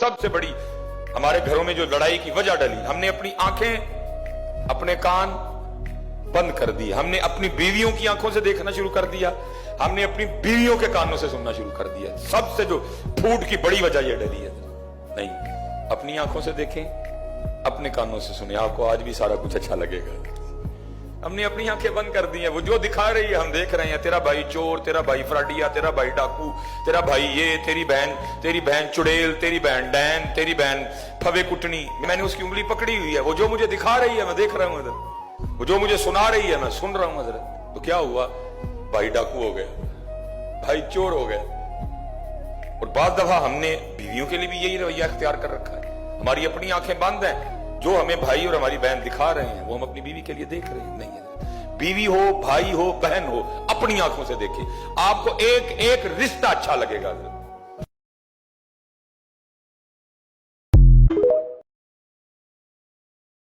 सबसे बड़ी हमारे घरों में जो लड़ाई की वजह डली, हमने अपनी आंखें अपने कान बंद कर दिए, हमने अपनी बीवियों की आंखों से देखना शुरू कर दिया, हमने अपनी बीवियों के कानों से सुनना शुरू कर दिया। सबसे जो फूट की बड़ी वजह यह डली है। नहीं, अपनी आंखों से देखें, अपने कानों से सुने, आपको आज भी सारा कुछ अच्छा लगेगा। हमने अपनी आंखें बंद कर दी हैं, वो जो दिखा रही है हम देख रहे हैं। तेरा भाई चोर, तेरा भाई फ्राडिया, तेरा भाई डाकू, तेरा भाई ये, तेरी बहन चुड़ैल, तेरी बहन डैन, तेरी बहन फवे कुटनी। मैंने उसकी उंगली पकड़ी हुई है, वो जो मुझे दिखा रही है मैं देख रहा हूं इधर, वो जो मुझे सुना रही है मैं सुन रहा हूं इधर। तो क्या हुआ, भाई डाकू हो गया, भाई चोर हो गया। और बाद दफा हमने बीवियों के लिए भी यही रवैया अख्तियार कर रखा है। हमारी अपनी आंखें बंद हैं, जो हमें भाई और हमारी बहन दिखा रहे हैं वो हम अपनी बीवी के लिए देख रहे हैं। नहीं है, बीवी हो, भाई हो, बहन हो, अपनी आंखों से देखें, आपको एक एक रिश्ता अच्छा लगेगा।